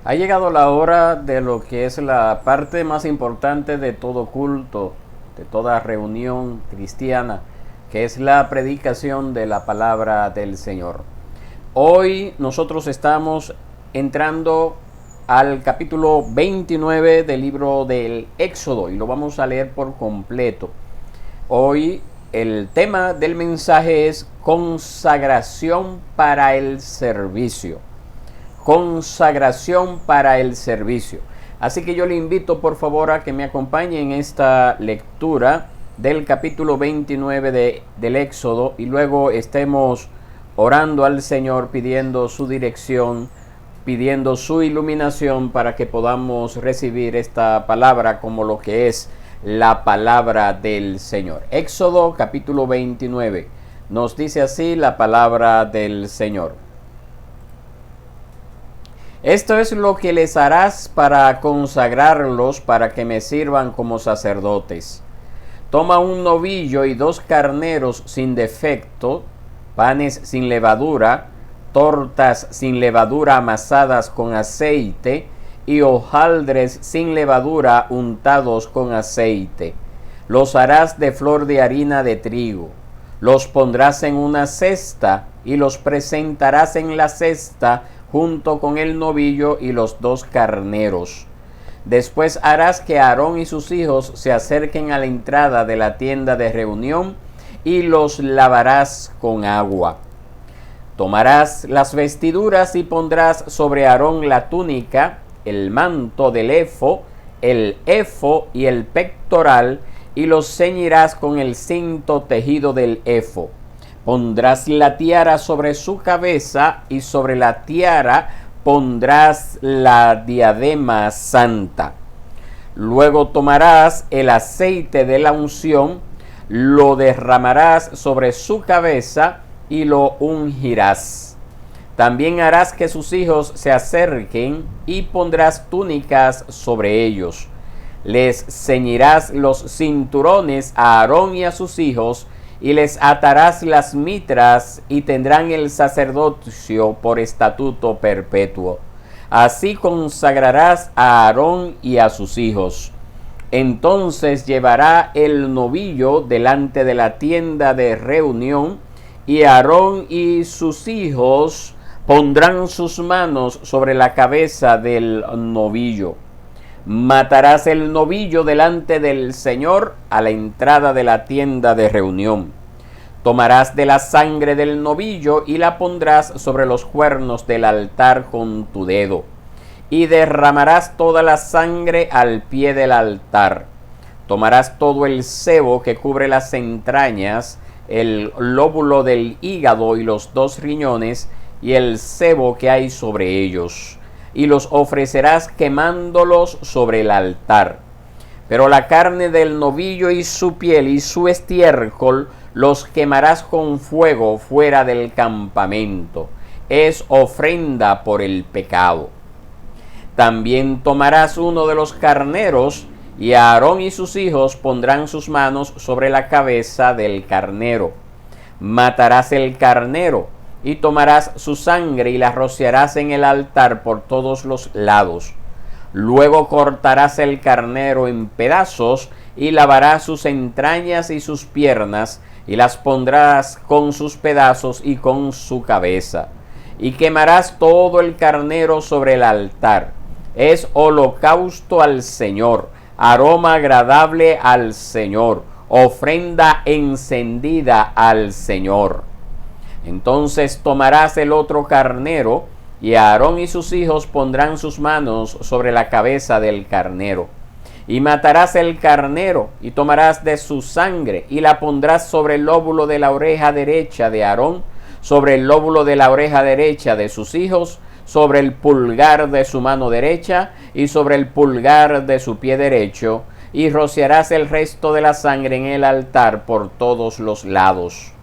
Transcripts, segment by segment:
Ha llegado la hora de lo que es la parte más importante de todo culto, de toda reunión cristiana, que es la predicación de la palabra del Señor. Hoy nosotros estamos entrando al capítulo 29 del libro del Éxodo y lo vamos a leer por completo. Hoy el tema del mensaje es consagración para el servicio. Consagración para el servicio. Así que yo le invito por favor a que me acompañe en esta lectura del capítulo 29 del Éxodo y luego estemos orando al Señor, pidiendo su dirección, pidiendo su iluminación para que podamos recibir esta palabra como lo que es la palabra del Señor. Éxodo capítulo 29. Nos dice así la palabra del Señor. Esto es lo que les harás para consagrarlos para que me sirvan como sacerdotes. Toma un novillo y 2 carneros sin defecto, panes sin levadura, tortas sin levadura amasadas con aceite y hojaldres sin levadura untados con aceite. Los harás de flor de harina de trigo. Los pondrás en una cesta y los presentarás en la cesta junto con el novillo y los 2 carneros. Después harás que Aarón y sus hijos se acerquen a la entrada de la tienda de reunión y los lavarás con agua. Tomarás las vestiduras y pondrás sobre Aarón la túnica, el manto del el efo y el pectoral, y los ceñirás con el cinto tejido del efo. Pondrás la tiara sobre su cabeza y sobre la tiara pondrás la diadema santa. Luego tomarás el aceite de la unción, lo derramarás sobre su cabeza y lo ungirás. También harás que sus hijos se acerquen y pondrás túnicas sobre ellos. Les ceñirás los cinturones a Aarón y a sus hijos, y les atarás las mitras y tendrán el sacerdocio por estatuto perpetuo. Así consagrarás a Aarón y a sus hijos. Entonces llevará el novillo delante de la tienda de reunión y Aarón y sus hijos pondrán sus manos sobre la cabeza del novillo. Matarás el novillo delante del Señor a la entrada de la tienda de reunión. Tomarás de la sangre del novillo y la pondrás sobre los cuernos del altar con tu dedo. Y derramarás toda la sangre al pie del altar. Tomarás todo el sebo que cubre las entrañas, el lóbulo del hígado y los 2 riñones, y el sebo que hay sobre ellos, y los ofrecerás quemándolos sobre el altar. Pero la carne del novillo y su piel y su estiércol los quemarás con fuego fuera del campamento. Es ofrenda por el pecado. También tomarás uno de los carneros, y Aarón y sus hijos pondrán sus manos sobre la cabeza del carnero. Matarás el carnero, y tomarás su sangre y la rociarás en el altar por todos los lados. Luego cortarás el carnero en pedazos y lavarás sus entrañas y sus piernas y las pondrás con sus pedazos y con su cabeza. Y quemarás todo el carnero sobre el altar. Es holocausto al Señor, aroma agradable al Señor, ofrenda encendida al Señor. Entonces tomarás el otro carnero, y Aarón y sus hijos pondrán sus manos sobre la cabeza del carnero. Y matarás el carnero, y tomarás de su sangre, y la pondrás sobre el lóbulo de la oreja derecha de Aarón, sobre el lóbulo de la oreja derecha de sus hijos, sobre el pulgar de su mano derecha, y sobre el pulgar de su pie derecho, y rociarás el resto de la sangre en el altar por todos los lados.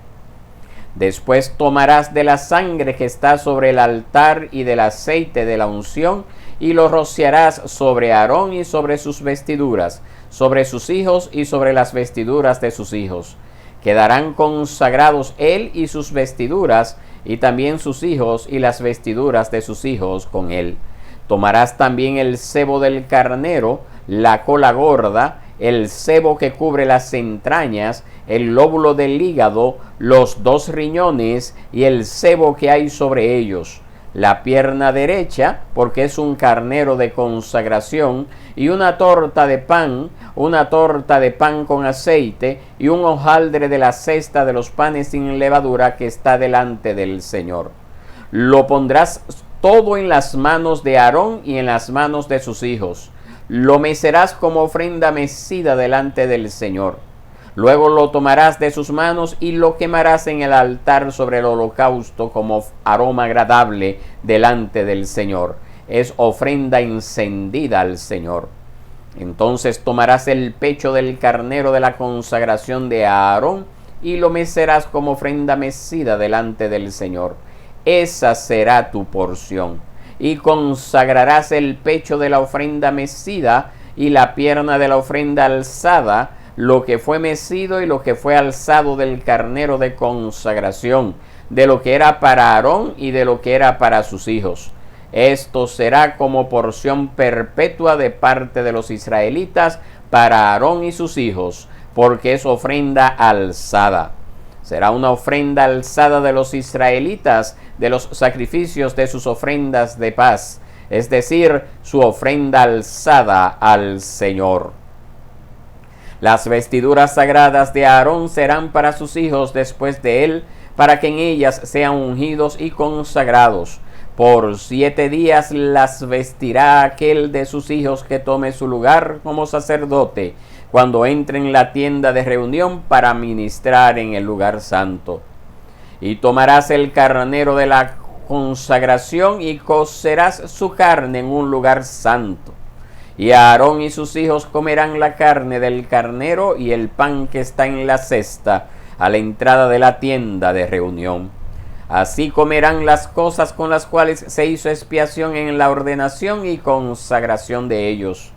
Después tomarás de la sangre que está sobre el altar y del aceite de la unción, y lo rociarás sobre Aarón y sobre sus vestiduras, sobre sus hijos y sobre las vestiduras de sus hijos. Quedarán consagrados él y sus vestiduras, y también sus hijos y las vestiduras de sus hijos con él. Tomarás también el sebo del carnero, la cola gorda, el sebo que cubre las entrañas, el lóbulo del hígado, los 2 riñones y el sebo que hay sobre ellos, la pierna derecha, porque es un carnero de consagración, y una torta de pan con aceite, y un hojaldre de la cesta de los panes sin levadura que está delante del Señor. Lo pondrás todo en las manos de Aarón y en las manos de sus hijos. Lo mecerás como ofrenda mecida delante del Señor. Luego lo tomarás de sus manos y lo quemarás en el altar sobre el holocausto como aroma agradable delante del Señor. Es ofrenda encendida al Señor. Entonces tomarás el pecho del carnero de la consagración de Aarón y lo mecerás como ofrenda mecida delante del Señor. Esa será tu porción. Y consagrarás el pecho de la ofrenda mecida y la pierna de la ofrenda alzada, lo que fue mecido y lo que fue alzado del carnero de consagración, de lo que era para Aarón y de lo que era para sus hijos. Esto será como porción perpetua de parte de los israelitas para Aarón y sus hijos, porque es ofrenda alzada. Será una ofrenda alzada de los israelitas de los sacrificios de sus ofrendas de paz, es decir, su ofrenda alzada al Señor. Las vestiduras sagradas de Aarón serán para sus hijos después de él, para que en ellas sean ungidos y consagrados. Por 7 días las vestirá aquel de sus hijos que tome su lugar como sacerdote, cuando entre en la tienda de reunión para ministrar en el lugar santo. Y tomarás el carnero de la consagración y cocerás su carne en un lugar santo. Y Aarón y sus hijos comerán la carne del carnero y el pan que está en la cesta a la entrada de la tienda de reunión. Así comerán las cosas con las cuales se hizo expiación en la ordenación y consagración de ellos.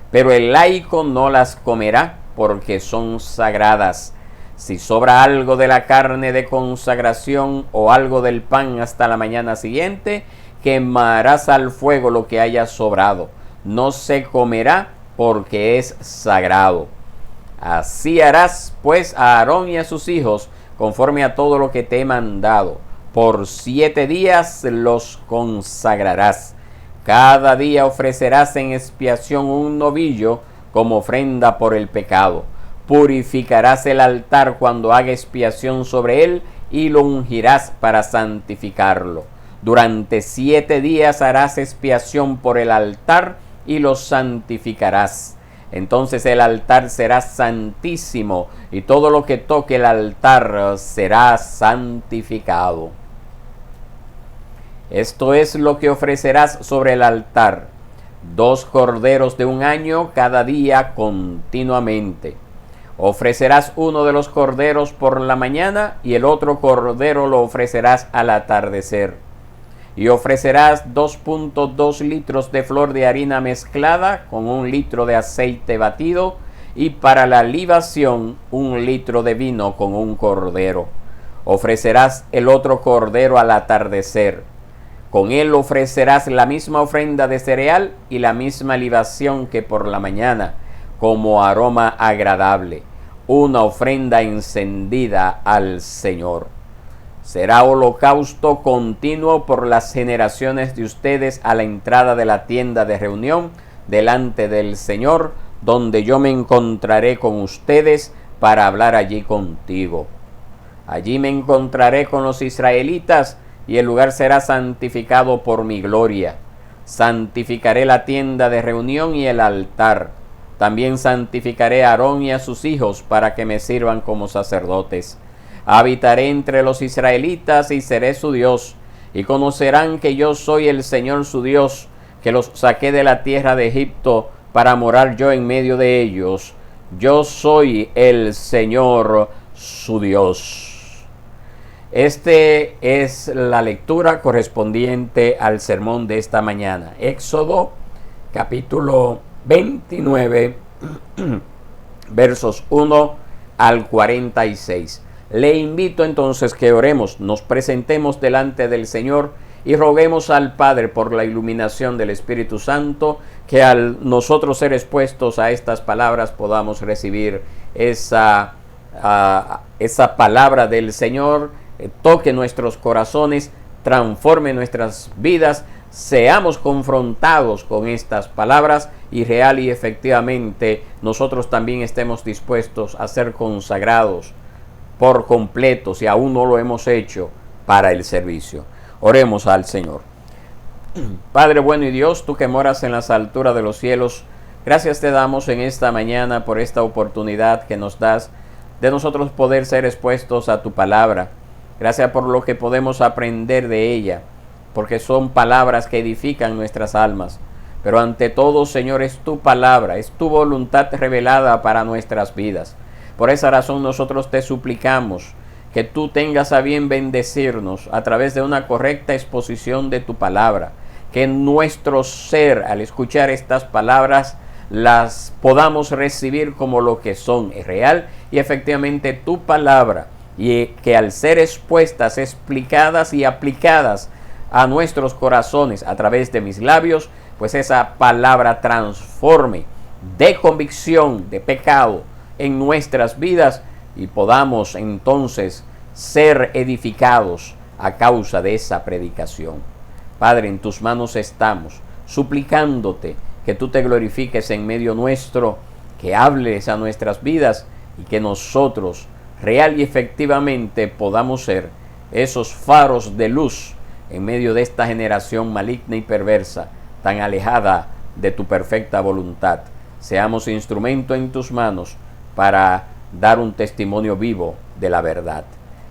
Pero el laico no las comerá porque son sagradas. Si sobra algo de la carne de consagración o algo del pan hasta la mañana siguiente, quemarás al fuego lo que haya sobrado. No se comerá porque es sagrado. Así harás pues a Aarón y a sus hijos conforme a todo lo que te he mandado. Por 7 días los consagrarás. Cada día ofrecerás en expiación un novillo como ofrenda por el pecado. Purificarás el altar cuando haga expiación sobre él y lo ungirás para santificarlo. Durante 7 días harás expiación por el altar y lo santificarás. Entonces el altar será santísimo y todo lo que toque el altar será santificado. Esto es lo que ofrecerás sobre el altar: 2 corderos de 1 año cada día continuamente. Ofrecerás uno de los corderos por la mañana y el otro cordero lo ofrecerás al atardecer. Y ofrecerás 2.2 litros de flor de harina mezclada con 1 litro de aceite batido, y para la libación 1 litro de vino con 1 cordero. Ofrecerás el otro cordero al atardecer. Con él ofrecerás la misma ofrenda de cereal y la misma libación que por la mañana, como aroma agradable, una ofrenda encendida al Señor. Será holocausto continuo por las generaciones de ustedes a la entrada de la tienda de reunión delante del Señor, donde yo me encontraré con ustedes para hablar allí contigo. Allí me encontraré con los israelitas y el lugar será santificado por mi gloria. Santificaré la tienda de reunión y el altar. También santificaré a Aarón y a sus hijos para que me sirvan como sacerdotes. Habitaré entre los israelitas y seré su Dios, y conocerán que yo soy el Señor su Dios, que los saqué de la tierra de Egipto para morar yo en medio de ellos. Yo soy el Señor su Dios. Este es la lectura correspondiente al sermón de esta mañana. Éxodo capítulo 29, versos 1 al 46. Le invito entonces que oremos, nos presentemos delante del Señor y roguemos al Padre por la iluminación del Espíritu Santo, que al nosotros ser expuestos a estas palabras podamos recibir esa palabra del Señor, toque nuestros corazones, transforme nuestras vidas, seamos confrontados con estas palabras y real y efectivamente nosotros también estemos dispuestos a ser consagrados por completo, si aún no lo hemos hecho, para el servicio. Oremos al Señor. Padre bueno y Dios, tú que moras en las alturas de los cielos, gracias te damos en esta mañana por esta oportunidad que nos das de nosotros poder ser expuestos a tu palabra. Gracias por lo que podemos aprender de ella, porque son palabras que edifican nuestras almas. Pero ante todo, Señor, es tu palabra, es tu voluntad revelada para nuestras vidas. Por esa razón nosotros te suplicamos que tú tengas a bien bendecirnos a través de una correcta exposición de tu palabra, que nuestro ser, al escuchar estas palabras, las podamos recibir como lo que son, es real y efectivamente tu palabra, y que al ser expuestas, explicadas y aplicadas a nuestros corazones a través de mis labios, pues esa palabra transforme de convicción de pecado en nuestras vidas y podamos entonces ser edificados a causa de esa predicación. Padre, en tus manos estamos, suplicándote que tú te glorifiques en medio nuestro, que hables a nuestras vidas y que nosotros real y efectivamente podamos ser esos faros de luz en medio de esta generación maligna y perversa, tan alejada de tu perfecta voluntad. Seamos instrumento en tus manos para dar un testimonio vivo de la verdad.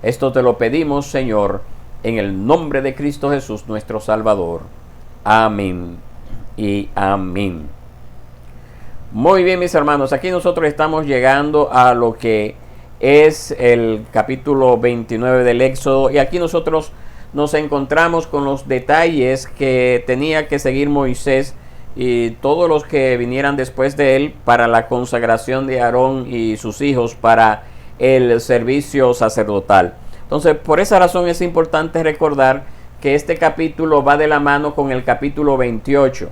Esto te lo pedimos, Señor, en el nombre de Cristo Jesús, nuestro Salvador. Amén y amén. Muy bien, mis hermanos, aquí nosotros estamos llegando a lo que es el capítulo 29 del Éxodo, y aquí nosotros nos encontramos con los detalles que tenía que seguir Moisés y todos los que vinieran después de él para la consagración de Aarón y sus hijos para el servicio sacerdotal. Entonces, por esa razón es importante recordar que este capítulo va de la mano con el capítulo 28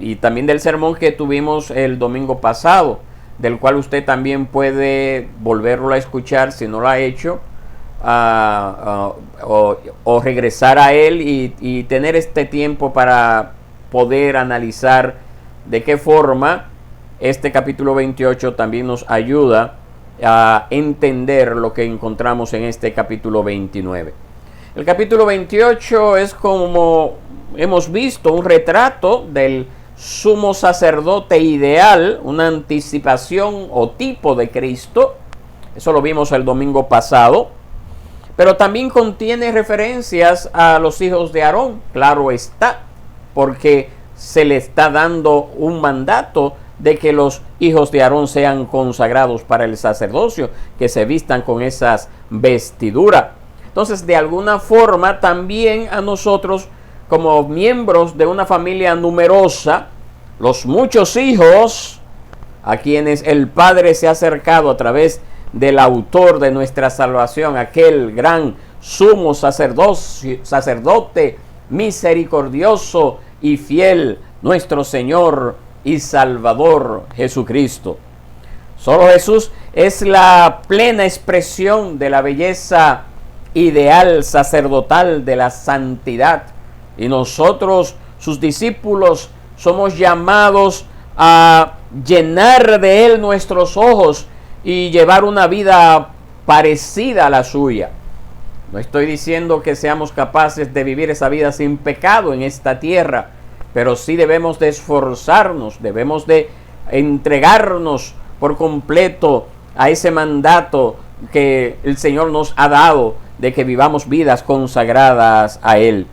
y también del sermón que tuvimos el domingo pasado, del cual usted también puede volverlo a escuchar si no lo ha hecho, o regresar a él y tener este tiempo para poder analizar de qué forma este capítulo 28 también nos ayuda a entender lo que encontramos en este capítulo 29. El capítulo 28 es, como hemos visto, un retrato del sumo sacerdote ideal, una anticipación o tipo de Cristo. Eso lo vimos el domingo pasado. Pero también contiene referencias a los hijos de Aarón, claro está, porque se le está dando un mandato de que los hijos de Aarón sean consagrados para el sacerdocio, que se vistan con esas vestiduras. Entonces, de alguna forma, también a nosotros, como miembros de una familia numerosa, los muchos hijos a quienes el Padre se ha acercado a través del autor de nuestra salvación, aquel gran sumo sacerdote misericordioso y fiel, nuestro Señor y Salvador Jesucristo. Solo Jesús es la plena expresión de la belleza ideal sacerdotal de la santidad, y nosotros, sus discípulos, somos llamados a llenar de él nuestros ojos y llevar una vida parecida a la suya. No estoy diciendo que seamos capaces de vivir esa vida sin pecado en esta tierra, pero sí debemos de esforzarnos, debemos de entregarnos por completo a ese mandato que el Señor nos ha dado de que vivamos vidas consagradas a Él.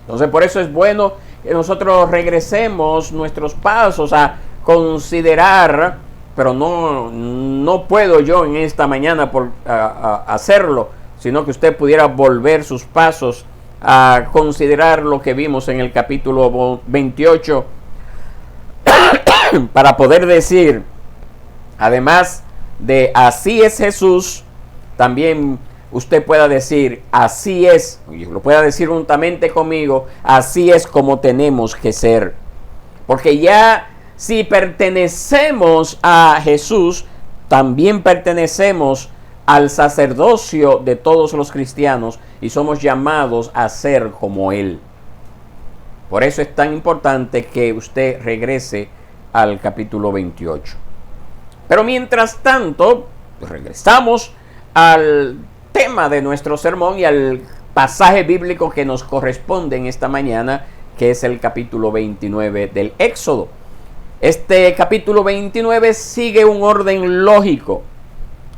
Entonces, por eso es bueno que nosotros regresemos nuestros pasos a considerar, pero no puedo yo en esta mañana hacerlo, sino que usted pudiera volver sus pasos a considerar lo que vimos en el capítulo 28 para poder decir, además de así es Jesús, también usted pueda decir, así es, y lo pueda decir juntamente conmigo, así es como tenemos que ser. Porque ya si pertenecemos a Jesús, también pertenecemos al sacerdocio de todos los cristianos y somos llamados a ser como Él. Por eso es tan importante que usted regrese al capítulo 28. Pero mientras tanto, regresamos al tema de nuestro sermón y al pasaje bíblico que nos corresponde en esta mañana, que es el capítulo 29 del Éxodo. Este capítulo 29 sigue un orden lógico.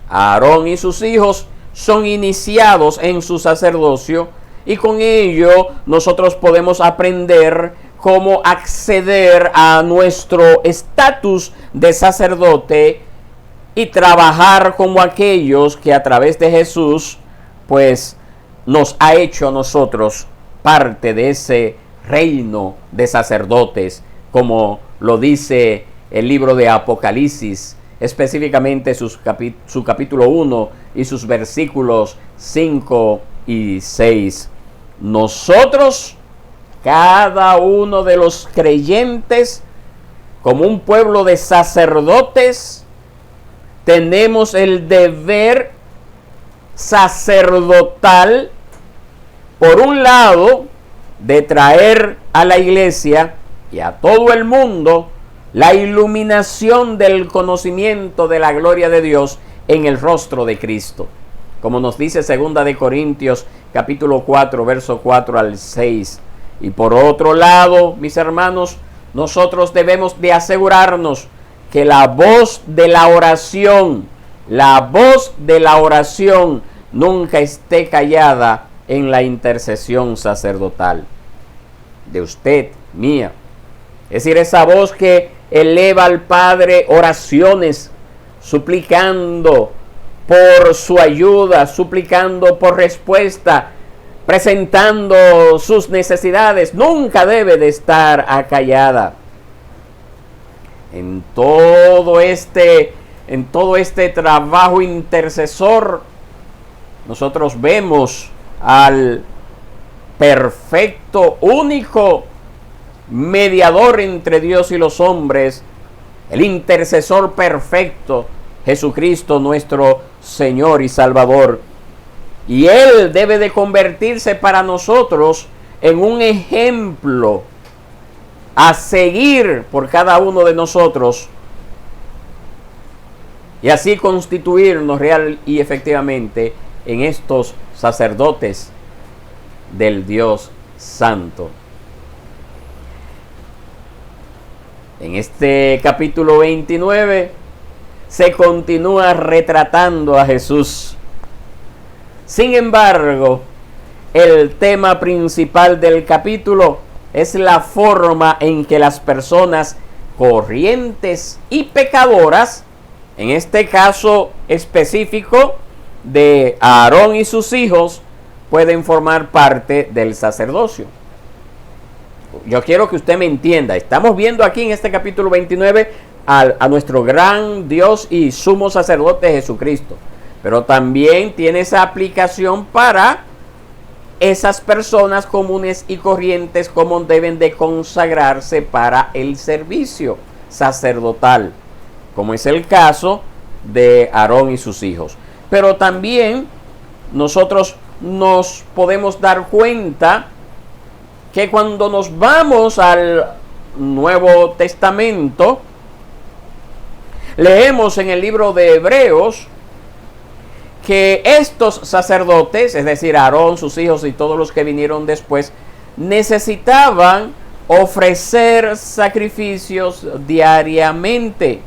Aarón y sus hijos son iniciados en su sacerdocio y con ello nosotros podemos aprender cómo acceder a nuestro estatus de sacerdote y trabajar como aquellos que a través de Jesús pues nos ha hecho a nosotros parte de ese reino de sacerdotes, como lo dice el libro de Apocalipsis, específicamente su capítulo 1 y sus versículos 5 y 6. Nosotros, cada uno de los creyentes, como un pueblo de sacerdotes, tenemos el deber sacerdotal, por un lado, de traer a la iglesia y a todo el mundo la iluminación del conocimiento de la gloria de Dios en el rostro de Cristo. Como nos dice 2 de Corintios capítulo 4, verso 4 al 6. Y por otro lado, mis hermanos, nosotros debemos de asegurarnos que la voz de la oración nunca esté callada en la intercesión sacerdotal de usted, mía. Es decir, esa voz que eleva al Padre oraciones, suplicando por su ayuda, suplicando por respuesta, presentando sus necesidades, nunca debe de estar acallada. En todo este trabajo intercesor, nosotros vemos al perfecto, único mediador entre Dios y los hombres, el intercesor perfecto, Jesucristo nuestro Señor y Salvador. Y Él debe de convertirse para nosotros en un ejemplo a seguir por cada uno de nosotros, y así constituirnos real y efectivamente en estos sacerdotes del Dios Santo. En este capítulo 29 se continúa retratando a Jesús. Sin embargo, el tema principal del capítulo es la forma en que las personas corrientes y pecadoras, en este caso específico de Aarón y sus hijos, pueden formar parte del sacerdocio. Yo quiero que usted me entienda. Estamos viendo aquí en este capítulo 29 a nuestro gran Dios y sumo sacerdote Jesucristo. Pero también tiene esa aplicación para esas personas comunes y corrientes, como deben de consagrarse para el servicio sacerdotal, como es el caso de Aarón y sus hijos. Pero también nosotros nos podemos dar cuenta que cuando nos vamos al Nuevo Testamento, leemos en el libro de Hebreos que estos sacerdotes, es decir, Aarón, sus hijos y todos los que vinieron después, necesitaban ofrecer sacrificios diariamente.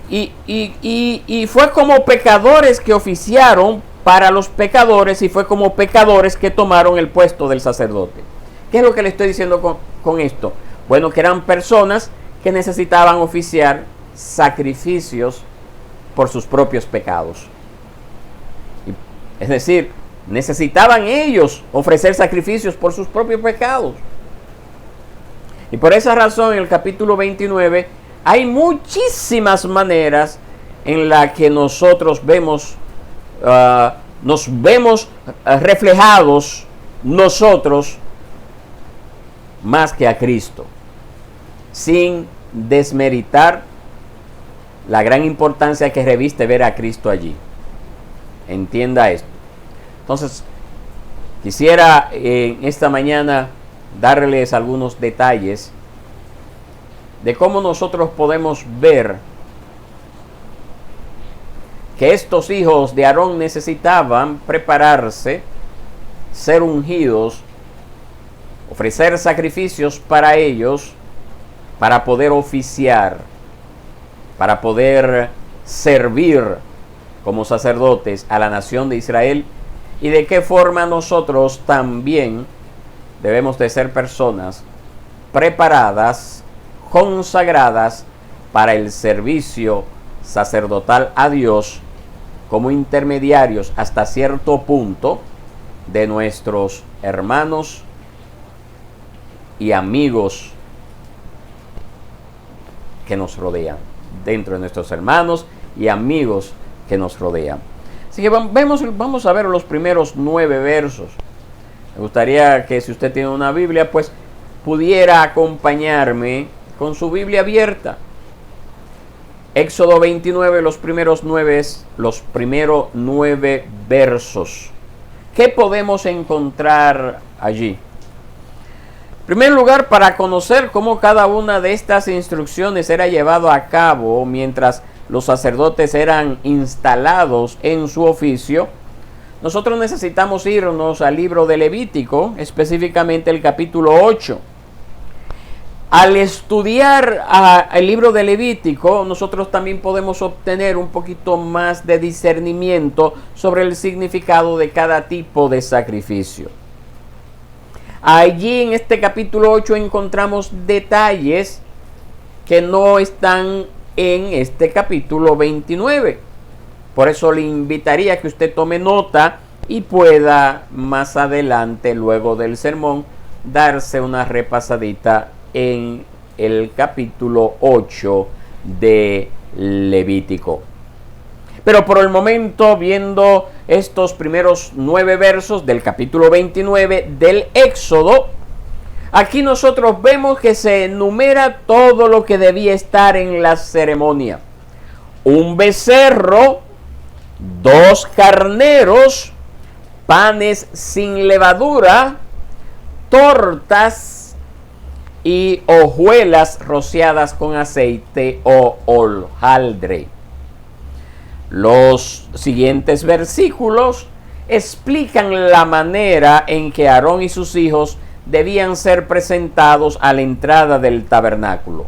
Y fue como pecadores que oficiaron para los pecadores, y fue como pecadores que tomaron el puesto del sacerdote. ¿Qué es lo que le estoy diciendo con esto? Bueno, que eran personas que necesitaban oficiar sacrificios por sus propios pecados. Es decir, necesitaban ellos ofrecer sacrificios por sus propios pecados. Y por esa razón en el capítulo 29 hay muchísimas maneras en la que nosotros vemos, nos vemos reflejados nosotros más que a Cristo, sin desmeritar la gran importancia que reviste ver a Cristo allí. Entienda esto. Entonces, quisiera esta mañana darles algunos detalles de cómo nosotros podemos ver que estos hijos de Aarón necesitaban prepararse, ser ungidos, ofrecer sacrificios para ellos, para poder oficiar, para poder servir como sacerdotes a la nación de Israel, y de qué forma nosotros también debemos de ser personas preparadas, consagradas para el servicio sacerdotal a Dios, como intermediarios hasta cierto punto de nuestros hermanos y amigos que nos rodean, dentro de nuestros hermanos y amigos que nos rodean. Así que vamos a ver los primeros 9 versos. Me gustaría que, si usted tiene una Biblia, pues pudiera acompañarme con su Biblia abierta. Éxodo 29, los primeros 9 versos. ¿Qué podemos encontrar allí? En primer lugar, para conocer cómo cada una de estas instrucciones era llevado a cabo mientras los sacerdotes eran instalados en su oficio, nosotros necesitamos irnos al libro de Levítico, específicamente el capítulo 8. Al estudiar el libro de Levítico, nosotros también podemos obtener un poquito más de discernimiento sobre el significado de cada tipo de sacrificio. Allí en este capítulo 8 encontramos detalles que no están en este capítulo 29. Por eso le invitaría a que usted tome nota y pueda más adelante, luego del sermón, darse una repasadita en el capítulo 8 de Levítico. Pero por el momento, viendo estos primeros 9 versos del capítulo 29 del Éxodo, aquí nosotros vemos que se enumera todo lo que debía estar en la ceremonia. Un becerro, 2 carneros, panes sin levadura, tortas y hojuelas rociadas con aceite o hojaldre. Los siguientes versículos explican la manera en que Aarón y sus hijos debían ser presentados a la entrada del tabernáculo,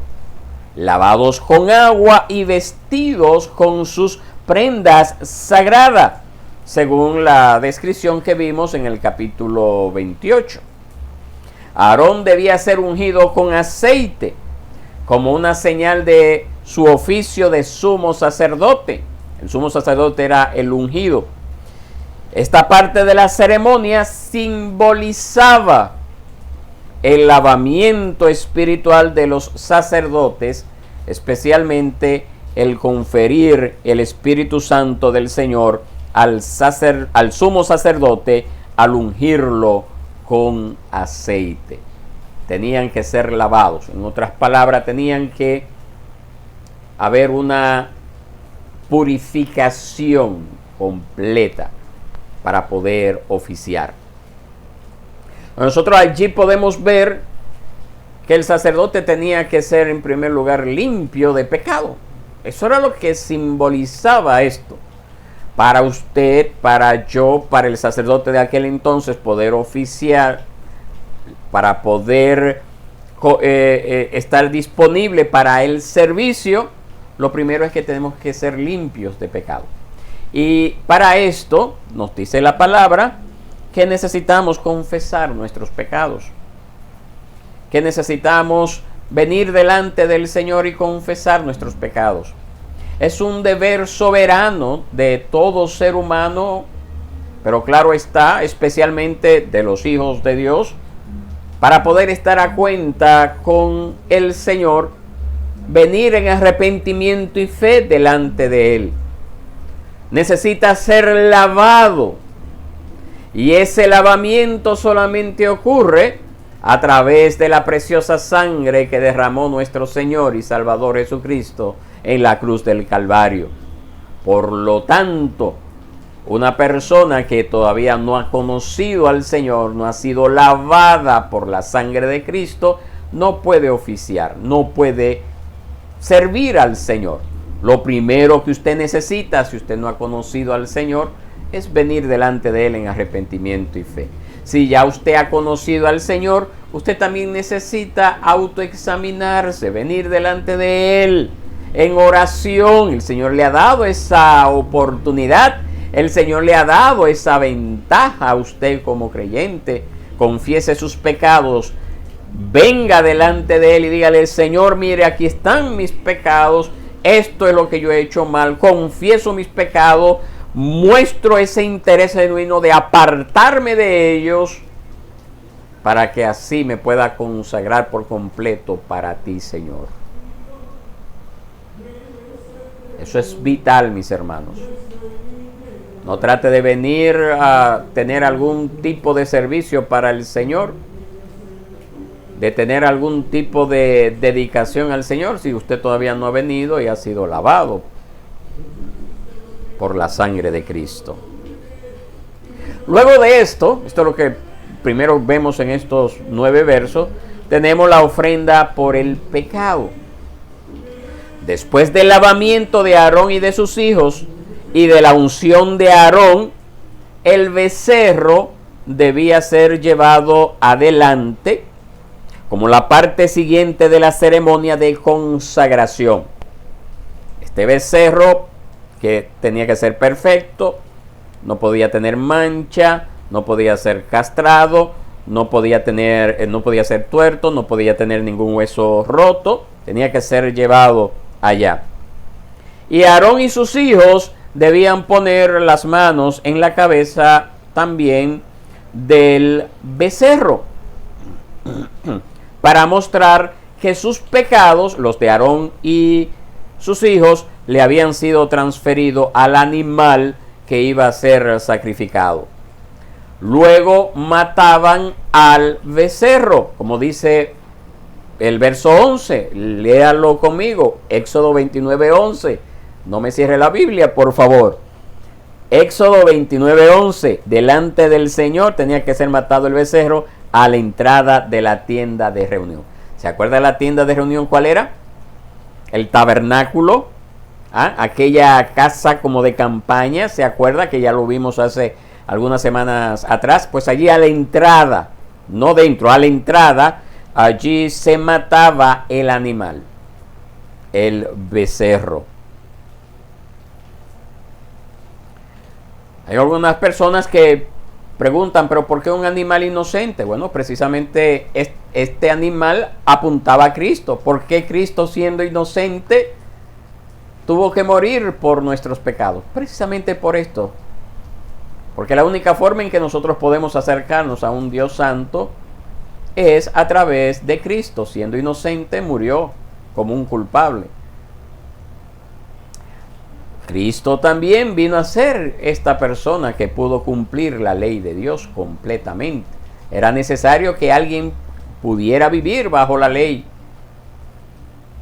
lavados con agua y vestidos con sus prendas sagradas, según la descripción que vimos en el capítulo 28. Aarón debía ser ungido con aceite como una señal de su oficio de sumo sacerdote. El sumo sacerdote era el ungido. Esta parte de la ceremonia simbolizaba el lavamiento espiritual de los sacerdotes, especialmente el conferir el Espíritu Santo del Señor al sumo sacerdote al ungirlo con aceite. Tenían que ser lavados. En otras palabras, tenían que haber una purificación completa para poder oficiar. Nosotros allí podemos ver que el sacerdote tenía que ser en primer lugar limpio de pecado. Eso era lo que simbolizaba esto. Para usted, para yo, para el sacerdote de aquel entonces poder oficiar, para poder estar disponible para el servicio, lo primero es que tenemos que ser limpios de pecado. Y para esto nos dice la palabra que necesitamos confesar nuestros pecados, que necesitamos venir delante del Señor y confesar nuestros pecados. Es un deber soberano de todo ser humano, pero claro está, especialmente de los hijos de Dios, para poder estar a cuenta con el Señor venir en arrepentimiento y fe delante de Él. Necesita ser lavado. Y ese lavamiento solamente ocurre a través de la preciosa sangre que derramó nuestro Señor y Salvador Jesucristo en la cruz del Calvario. Por lo tanto, una persona que todavía no ha conocido al Señor, no ha sido lavada por la sangre de Cristo, no puede oficiar, no puede servir al Señor. Lo primero que usted necesita, si usted no ha conocido al Señor, es venir delante de Él en arrepentimiento y fe. Si ya usted ha conocido al Señor, usted también necesita autoexaminarse, venir delante de Él en oración. El Señor le ha dado esa oportunidad, el Señor le ha dado esa ventaja a usted como creyente. Confiese sus pecados, venga delante de Él y dígale: Señor, mire, aquí están mis pecados, esto es lo que yo he hecho mal, confieso mis pecados, muestro ese interés genuino de apartarme de ellos, para que así me pueda consagrar por completo para ti, Señor. Eso es vital, mis hermanos. No trate de venir a tener algún tipo de servicio para el Señor, de tener algún tipo de dedicación al Señor, si usted todavía no ha venido y ha sido lavado por la sangre de Cristo. Luego de esto es lo que primero vemos en estos 9 versos, tenemos la ofrenda por el pecado. Después del lavamiento de Aarón y de sus hijos y de la unción de Aarón, el becerro debía ser llevado adelante como la parte siguiente de la ceremonia de consagración. Este becerro, que tenía que ser perfecto, no podía tener mancha, no podía ser castrado, no podía ser tuerto, no podía tener ningún hueso roto, tenía que ser llevado allá. Y Aarón y sus hijos debían poner las manos en la cabeza también del becerro para mostrar que sus pecados, los de Aarón y sus hijos, le habían sido transferidos al animal que iba a ser sacrificado. Luego mataban al becerro, como dice el verso 11, léalo conmigo, Éxodo 29:11. No me cierre la Biblia, por favor. Éxodo 29:11. Delante del Señor tenía que ser matado el becerro a la entrada de la tienda de reunión. ¿Se acuerda de la tienda de reunión cuál era? El tabernáculo. Aquella casa como de campaña. ¿Se acuerda que ya lo vimos hace algunas semanas atrás? Pues allí a la entrada, no dentro, a la entrada, allí se mataba el animal, el becerro. Hay algunas personas que preguntan, pero ¿por qué un animal inocente? Bueno, precisamente este animal apuntaba a Cristo. ¿Por qué Cristo, siendo inocente, tuvo que morir por nuestros pecados? Precisamente por esto. Porque la única forma en que nosotros podemos acercarnos a un Dios santo es a través de Cristo. Siendo inocente, murió como un culpable. Cristo también vino a ser esta persona que pudo cumplir la ley de Dios completamente. Era necesario que alguien pudiera vivir bajo la ley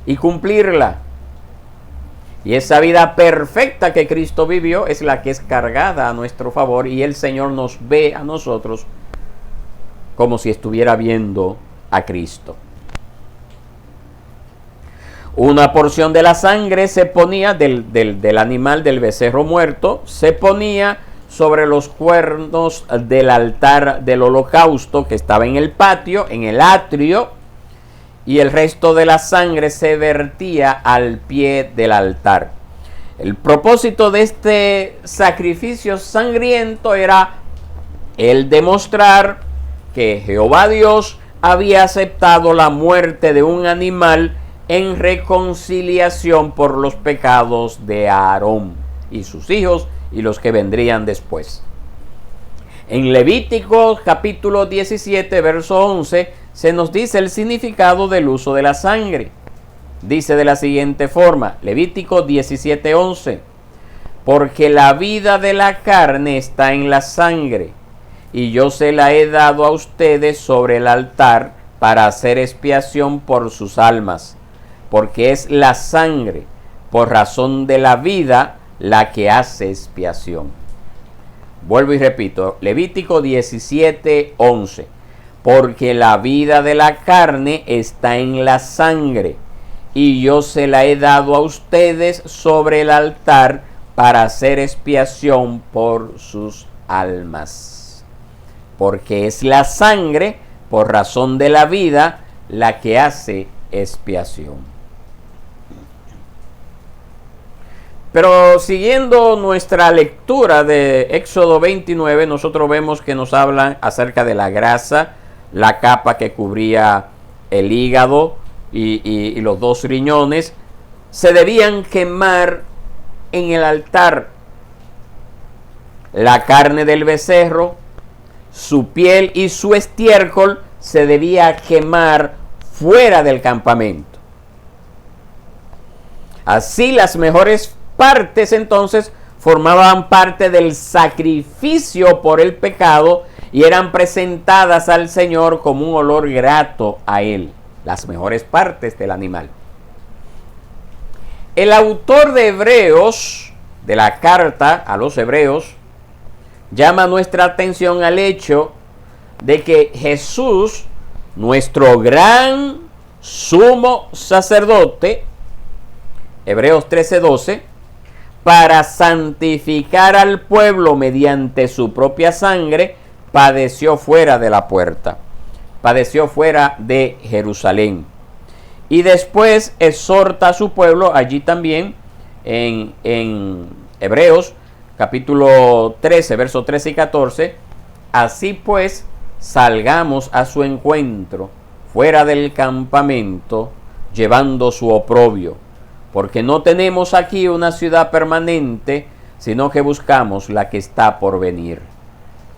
y cumplirla. Y esa vida perfecta que Cristo vivió es la que es cargada a nuestro favor, y el Señor nos ve a nosotros como si estuviera viendo a Cristo. Una porción de la sangre se ponía del animal, del becerro muerto, se ponía sobre los cuernos del altar del holocausto que estaba en el patio, en el atrio, y el resto de la sangre se vertía al pie del altar. El propósito de este sacrificio sangriento era el demostrar que Jehová Dios había aceptado la muerte de un animal en reconciliación por los pecados de Aarón y sus hijos y los que vendrían después. En Levítico capítulo 17, verso 11, se nos dice el significado del uso de la sangre. Dice de la siguiente forma, Levítico 17:11, porque la vida de la carne está en la sangre, y yo se la he dado a ustedes sobre el altar para hacer expiación por sus almas, porque es la sangre, por razón de la vida, la que hace expiación. Vuelvo y repito, Levítico 17:11, porque la vida de la carne está en la sangre, y yo se la he dado a ustedes sobre el altar para hacer expiación por sus almas. Porque es la sangre, por razón de la vida, la que hace expiación. Pero siguiendo nuestra lectura de Éxodo 29, nosotros vemos que nos hablan acerca de la grasa, la capa que cubría el hígado y los dos riñones, se debían quemar en el altar. La carne del becerro, su piel y su estiércol se debía quemar fuera del campamento. Así las mejores partes entonces formaban parte del sacrificio por el pecado y eran presentadas al Señor como un olor grato a Él, las mejores partes del animal. El autor de Hebreos, de la carta a los Hebreos, llama nuestra atención al hecho de que Jesús, nuestro gran sumo sacerdote, Hebreos 13:12, para santificar al pueblo mediante su propia sangre, padeció fuera de la puerta, padeció fuera de Jerusalén. Y después exhorta a su pueblo allí también en Hebreos capítulo 13, versos 13 y 14. Así pues, salgamos a su encuentro fuera del campamento, llevando su oprobio, porque no tenemos aquí una ciudad permanente, sino que buscamos la que está por venir.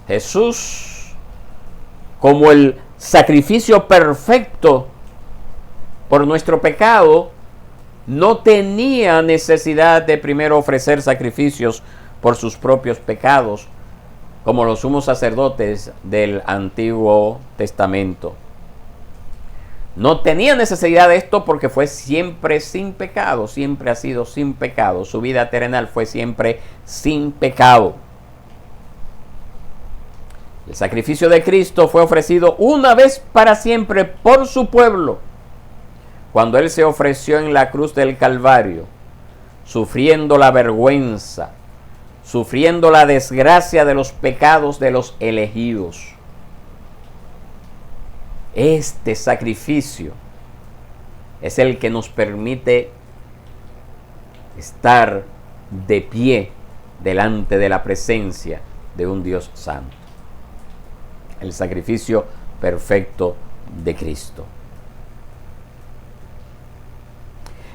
Jesús, como el sacrificio perfecto por nuestro pecado, no tenía necesidad de primero ofrecer sacrificios por sus propios pecados, como los sumos sacerdotes del Antiguo Testamento. No tenía necesidad de esto porque fue siempre sin pecado, siempre ha sido sin pecado. Su vida terrenal fue siempre sin pecado. El sacrificio de Cristo fue ofrecido una vez para siempre por su pueblo, cuando Él se ofreció en la cruz del Calvario, sufriendo la vergüenza, sufriendo la desgracia de los pecados de los elegidos. Este sacrificio es el que nos permite estar de pie delante de la presencia de un Dios santo. El sacrificio perfecto de Cristo.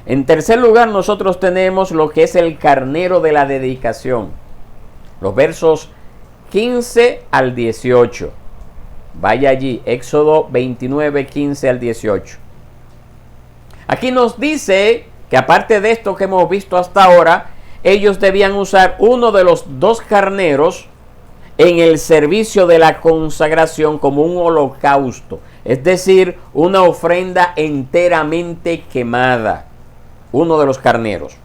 En tercer lugar, nosotros tenemos lo que es el carnero de la dedicación. Los versos 15 al 18. Vaya allí, Éxodo 29, 15 al 18. Aquí nos dice que aparte de esto que hemos visto hasta ahora, ellos debían usar uno de los dos carneros en el servicio de la consagración como un holocausto, es decir, una ofrenda enteramente quemada. Uno de los carneros.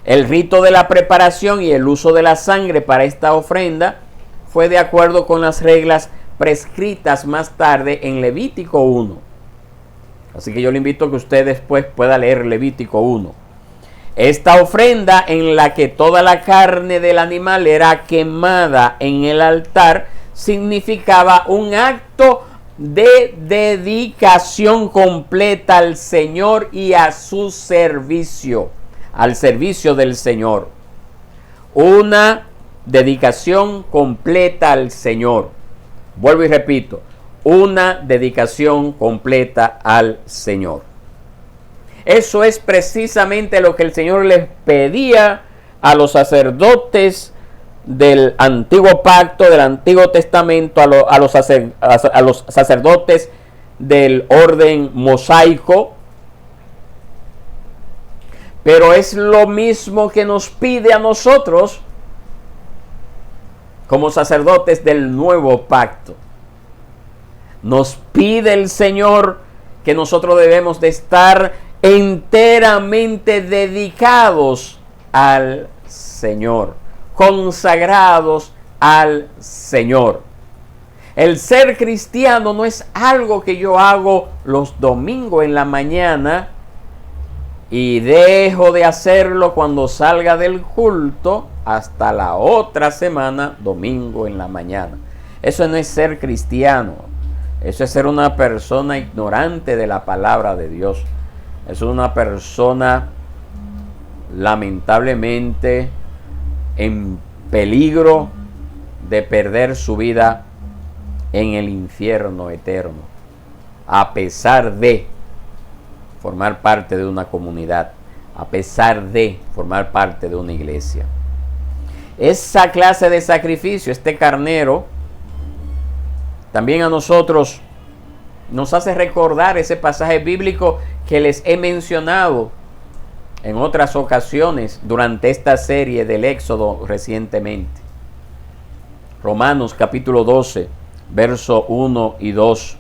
El rito de la preparación y el uso de la sangre para esta ofrenda fue de acuerdo con las reglas prescritas más tarde en Levítico 1. Así que yo le invito a que usted después pueda leer Levítico 1. Esta ofrenda, en la que toda la carne del animal era quemada en el altar, significaba un acto de dedicación completa al Señor y a su servicio, al servicio del Señor. Una dedicación completa al Señor. Vuelvo y repito, una dedicación completa al Señor. Eso es precisamente lo que el Señor les pedía a los sacerdotes del antiguo pacto, del Antiguo Testamento, a los sacerdotes del orden mosaico, Pero es lo mismo que nos pide a nosotros como sacerdotes del nuevo pacto. Nos pide el Señor que nosotros debemos de estar enteramente dedicados al Señor, consagrados al Señor. El ser cristiano no es algo que yo hago los domingos en la mañana y dejo de hacerlo cuando salga del culto hasta la otra semana, domingo en la mañana. Eso no es ser cristiano. Eso es ser una persona ignorante de la palabra de Dios. Es una persona lamentablemente en peligro de perder su vida en el infierno eterno, a pesar de formar parte de una comunidad, a pesar de formar parte de una iglesia. Esa clase de sacrificio, este carnero, también a nosotros nos hace recordar ese pasaje bíblico que les he mencionado en otras ocasiones durante esta serie del Éxodo recientemente. Romanos capítulo 12, verso 1 y 2,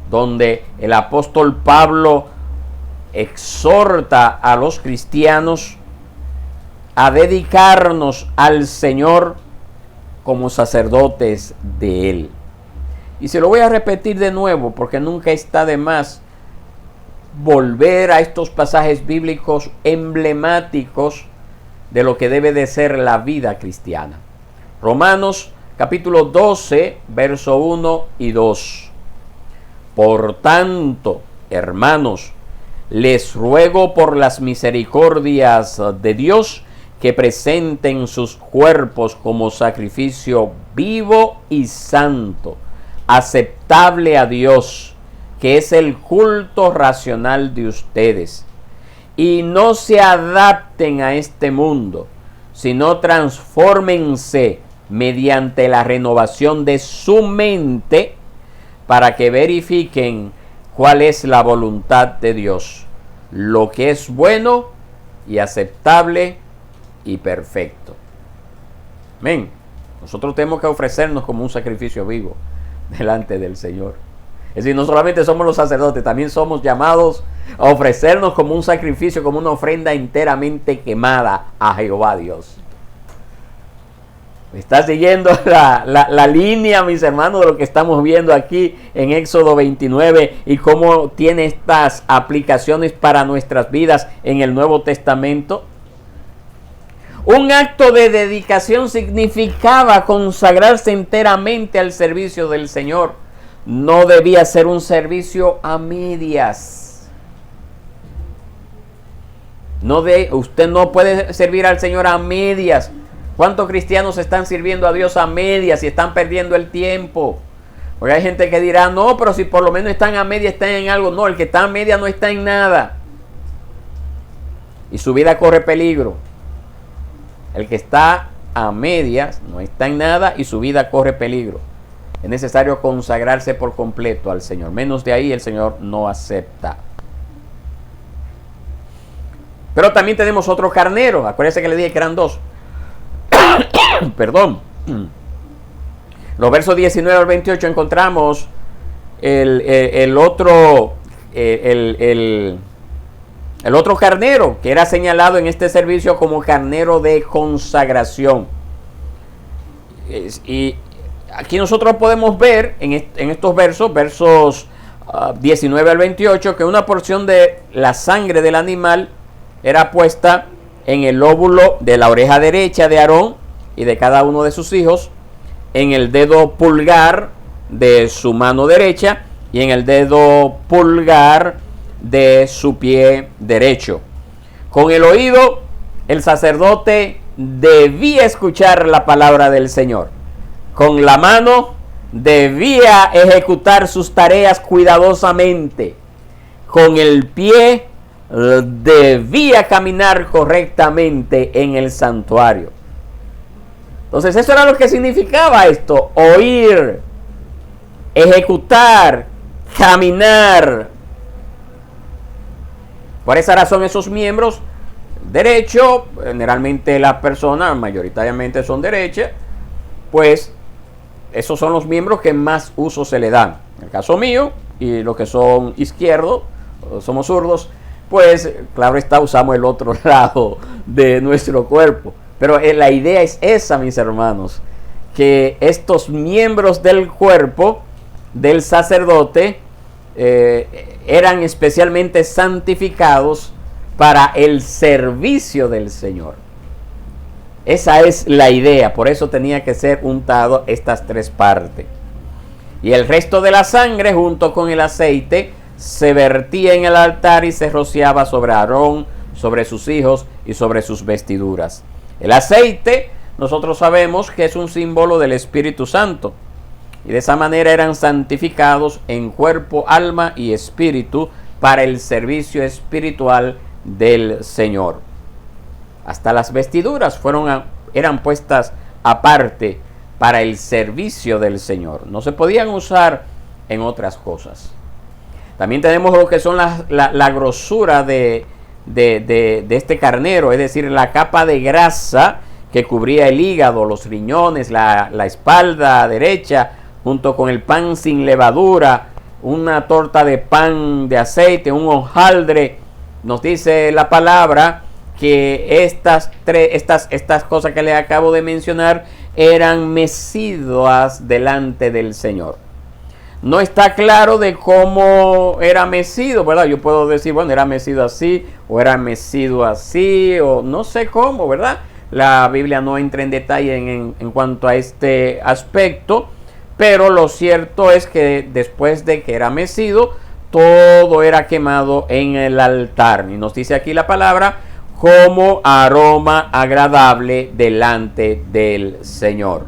donde el apóstol Pablo exhorta a los cristianos a dedicarnos al Señor como sacerdotes de Él. Y se lo voy a repetir de nuevo porque nunca está de más volver a estos pasajes bíblicos emblemáticos de lo que debe de ser la vida cristiana. Romanos capítulo 12, verso 1 y 2. Por tanto, hermanos, les ruego por las misericordias de Dios que presenten sus cuerpos como sacrificio vivo y santo, aceptable a Dios, que es el culto racional de ustedes. Y no se adapten a este mundo, sino transfórmense mediante la renovación de su mente para que verifiquen cuál es la voluntad de Dios, lo que es bueno y aceptable y perfecto. Amén. Nosotros tenemos que ofrecernos como un sacrificio vivo delante del Señor. Es decir, no solamente somos los sacerdotes, también somos llamados a ofrecernos como un sacrificio, como una ofrenda enteramente quemada a Jehová Dios. ¿Está siguiendo la línea, mis hermanos, de lo que estamos viendo aquí en Éxodo 29 y cómo tiene estas aplicaciones para nuestras vidas en el Nuevo Testamento? Un acto de dedicación significaba consagrarse enteramente al servicio del Señor. No debía ser un servicio a medias. Usted no puede servir al Señor a medias. ¿Cuántos cristianos están sirviendo a Dios a medias y están perdiendo el tiempo? Porque hay gente que dirá, no, pero si por lo menos están a medias, están en algo. No, el que está a medias no está en nada. Y su vida corre peligro. El que está a medias no está en nada y su vida corre peligro. Es necesario consagrarse por completo al Señor. Menos de ahí el Señor no acepta. Pero también tenemos otro carnero. Acuérdense que le dije que eran dos. Perdón. Los versos 19 al 28 encontramos el otro carnero que era señalado en este servicio como carnero de consagración. Y aquí nosotros podemos ver en estos versos 19 al 28 que una porción de la sangre del animal era puesta en el lóbulo de la oreja derecha de Aarón y de cada uno de sus hijos, en el dedo pulgar de su mano derecha y en el dedo pulgar de su pie derecho. Con el oído, el sacerdote debía escuchar la palabra del Señor. Con la mano, debía ejecutar sus tareas cuidadosamente. Con el pie, debía caminar correctamente en el santuario. Entonces, eso era lo que significaba esto: oír, ejecutar, caminar. Por esa razón, esos miembros derecho, generalmente las personas mayoritariamente son derechas, pues esos son los miembros que más uso se le dan. En el caso mío, y los que son izquierdos, somos zurdos, pues claro está, usamos el otro lado de nuestro cuerpo. Pero la idea es esa, mis hermanos, que estos miembros del cuerpo del sacerdote eran especialmente santificados para el servicio del Señor. Esa es la idea, por eso tenía que ser untado estas tres partes. Y el resto de la sangre junto con el aceite se vertía en el altar y se rociaba sobre Aarón, sobre sus hijos y sobre sus vestiduras. El aceite, nosotros sabemos que es un símbolo del Espíritu Santo. Y de esa manera eran santificados en cuerpo, alma y espíritu para el servicio espiritual del Señor. Hasta las vestiduras eran puestas aparte para el servicio del Señor. No se podían usar en otras cosas. También tenemos lo que son la grosura de este carnero, es decir, la capa de grasa que cubría el hígado, los riñones, la espalda derecha, junto con el pan sin levadura, una torta de pan de aceite, un hojaldre. Nos dice la palabra que estas cosas que les acabo de mencionar eran mecidas delante del Señor. No está claro de cómo era mecido, ¿verdad? Yo puedo decir, bueno, era mecido así, o era mecido así, o no sé cómo, ¿verdad? La Biblia no entra en detalle en cuanto a este aspecto, pero lo cierto es que después de que era mecido, todo era quemado en el altar. Y nos dice aquí la palabra, como aroma agradable delante del Señor.